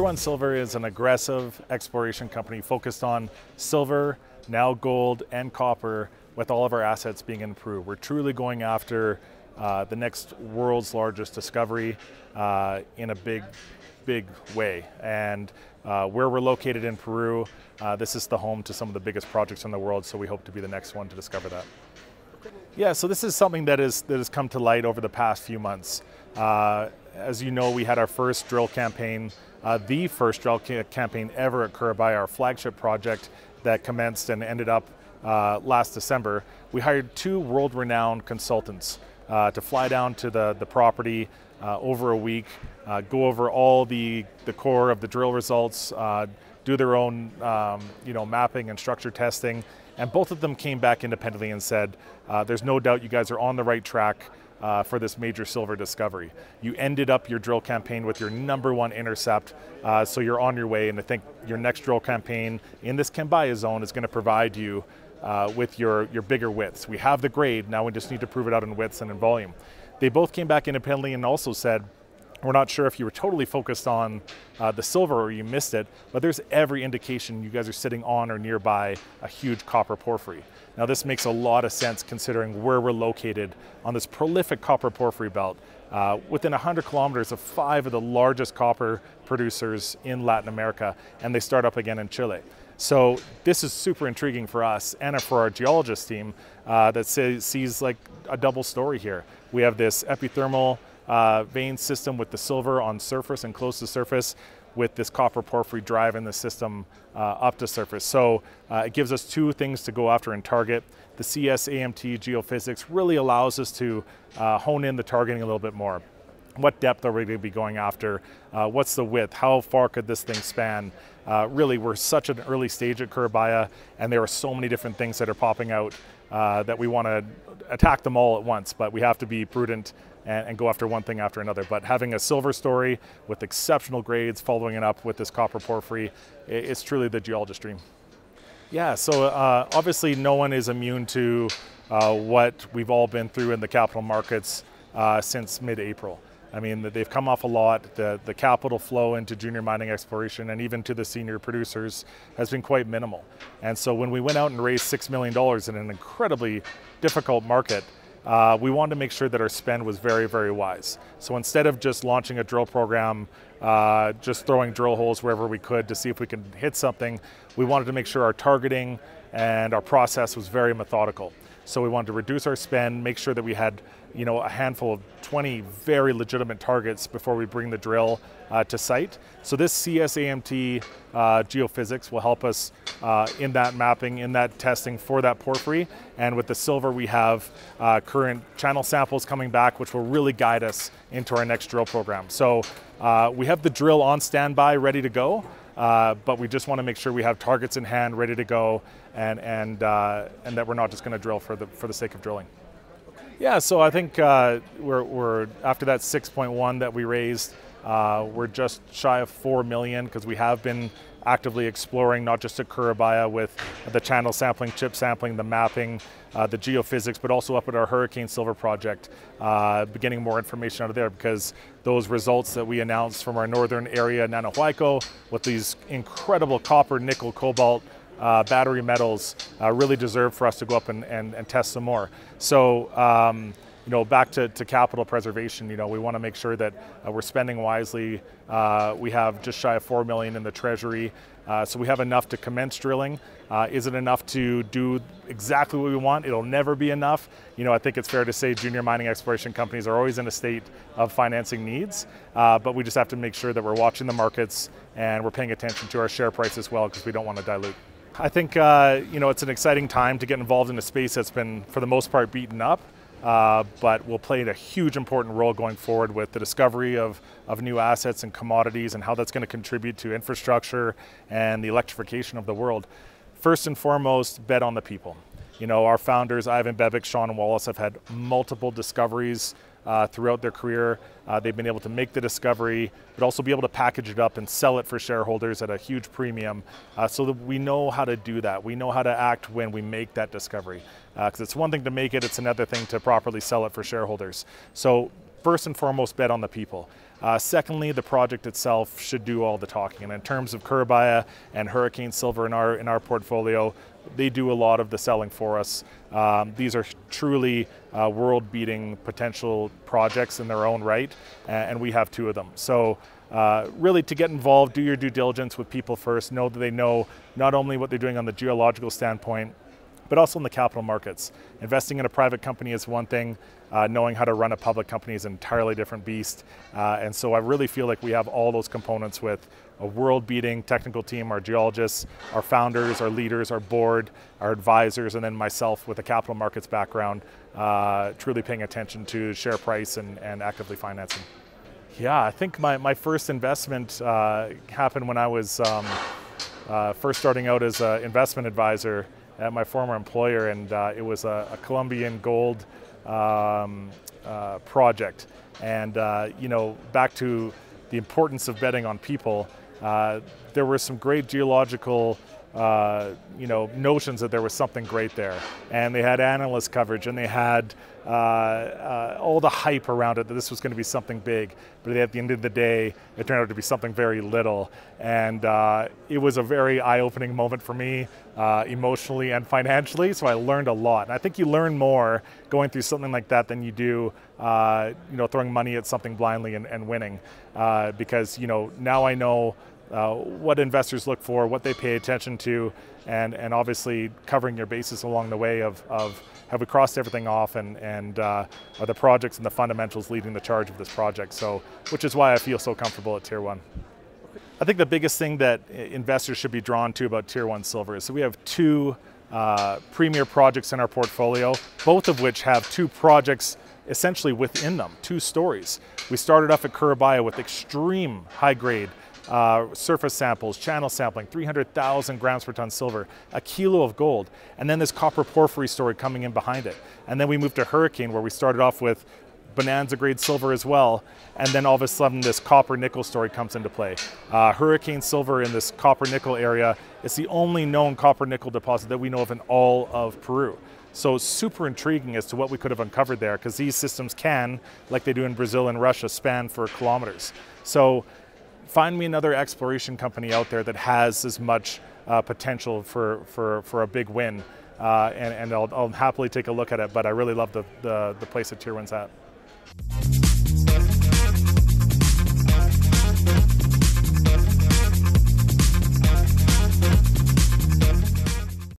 Tier 1 Silver is an aggressive exploration company focused on silver, now gold, and copper, with all of our assets being in Peru. We're truly going after the next world's largest discovery in a big way. And where we're located in Peru, this is the home to some of the biggest projects in the world, so we hope to be the next one to discover that. Yeah, so this is something that has come to light over the past few months. As you know, we had our first drill campaign, the first drill campaign ever at Curibaya, our flagship project that commenced and ended up last December. We hired two world-renowned consultants to fly down to the property over a week, go over all the core of the drill results, do their own mapping and structure testing, and both of them came back independently and said, there's no doubt you guys are on the right track for this major silver discovery. You ended up your drill campaign with your #1 intercept, so you're on your way, and I think your next drill campaign in this Curibaya zone is going to provide you with your bigger widths. We have the grade, now we just need to prove it out in widths and in volume. They both came back independently and also said, we're not sure if you were totally focused on the silver or you missed it, but there's every indication you guys are sitting on or nearby a huge copper porphyry. Now this makes a lot of sense considering where we're located on this prolific copper porphyry belt, within 100 kilometers of 5 of the largest copper producers in Latin America, and they start up again in Chile. So this is super intriguing for us and for our geologist team that sees like a double story here. We have this epithermal vein system with the silver on surface and close to surface, with this copper porphyry driving the system up to surface. So it gives us two things to go after and target. The CS-AMT geophysics really allows us to hone in the targeting a little bit more. What depth are we going to be going after? What's the width? How far could this thing span? Really, we're such an early stage at Curibaya, and there are so many different things that are popping out that we want to attack them all at once, but we have to be prudent and go after one thing after another. But having a silver story with exceptional grades, following it up with this copper porphyry, it's truly the geologist dream. Yeah, so obviously no one is immune to what we've all been through in the capital markets since mid-April. I mean, they've come off a lot. The capital flow into junior mining exploration and even to the senior producers has been quite minimal. And so when we went out and raised $6 million in an incredibly difficult market, we wanted to make sure that our spend was very, very wise. So instead of just launching a drill program, just throwing drill holes wherever we could to see if we can hit something, we wanted to make sure our targeting and our process was very methodical. So we wanted to reduce our spend, make sure that we had a handful of 20 very legitimate targets before we bring the drill to site. So this CS-AMT geophysics will help us in that mapping, in that testing for that porphyry. And with the silver, we have current channel samples coming back, which will really guide us into our next drill program. So we have the drill on standby, ready to go, but we just want to make sure we have targets in hand, ready to go, and that we're not just going to drill for the sake of drilling. Yeah, so I think we're after that 6.1 that we raised, we're just shy of 4 million because we have been actively exploring, not just at Curibaya with the channel sampling, chip sampling, the mapping, the geophysics, but also up at our Hurricane Silver project, getting more information out of there, because those results that we announced from our northern area, Nanahuayco, with these incredible copper, nickel, cobalt, battery metals really deserve for us to go up and test some more. So back to capital preservation, we want to make sure that we're spending wisely. We have just shy of 4 million in the treasury, so we have enough to commence drilling. Is it enough to do exactly what we want? It'll never be enough. I think it's fair to say junior mining exploration companies are always in a state of financing needs, but we just have to make sure that we're watching the markets and we're paying attention to our share price as well, because we don't want to dilute. I think it's an exciting time to get involved in a space that's been, for the most part, beaten up, but will play a huge important role going forward with the discovery of new assets and commodities, and how that's going to contribute to infrastructure and the electrification of the world. First and foremost, bet on the people. Our founders, Ivan Bebic, Sean Wallace, have had multiple discoveries throughout their career. They've been able to make the discovery, but also be able to package it up and sell it for shareholders at a huge premium, so that we know how to do that. We know how to act when we make that discovery. Because it's one thing to make it, it's another thing to properly sell it for shareholders. So first and foremost, bet on the people. Secondly, the project itself should do all the talking. And in terms of Curibaya and Hurricane Silver in our portfolio, they do a lot of the selling for us. These are truly world-beating potential projects in their own right, and we have two of them. So really, to get involved, do your due diligence with people first. Know that they know not only what they're doing on the geological standpoint, but also in the capital markets. Investing in a private company is one thing. Knowing how to run a public company is an entirely different beast. And so I really feel like we have all those components with a world-beating technical team, our geologists, our founders, our leaders, our board, our advisors, and then myself with a capital markets background, truly paying attention to share price and actively financing. Yeah, I think my first investment happened when I was first starting out as an investment advisor at my former employer, and it was a Colombian gold project. And you know, back to the importance of betting on people, there were some great geological you know, notions that there was something great there, and they had analyst coverage, and they had all the hype around it that this was going to be something big, but at the end of the day it turned out to be something very little. And it was a very eye-opening moment for me, emotionally and financially, so I learned a lot. And I think you learn more going through something like that than you do you know, throwing money at something blindly and winning, because you know, now I know what investors look for, what they pay attention to, and obviously covering your bases along the way of have we crossed everything off, and are the projects and the fundamentals leading the charge of this project. So, which is why I feel so comfortable at Tier 1. I think the biggest thing that investors should be drawn to about Tier 1 Silver is that we have two premier projects in our portfolio, both of which have two projects essentially within them, two stories. We started off at Curibaya with extreme high grade surface samples, channel sampling, 300,000 grams per ton silver, a kilo of gold, and then this copper porphyry story coming in behind it. And then we moved to Hurricane, where we started off with bonanza grade silver as well, and then all of a sudden this copper nickel story comes into play. Hurricane Silver in this copper nickel area is the only known copper nickel deposit that we know of in all of Peru. So it's super intriguing as to what we could have uncovered there, because these systems can, like they do in Brazil and Russia, span for kilometers. So find me another exploration company out there that has as much potential for a big win, and I'll happily take a look at it, but I really love the place that Tier 1's at.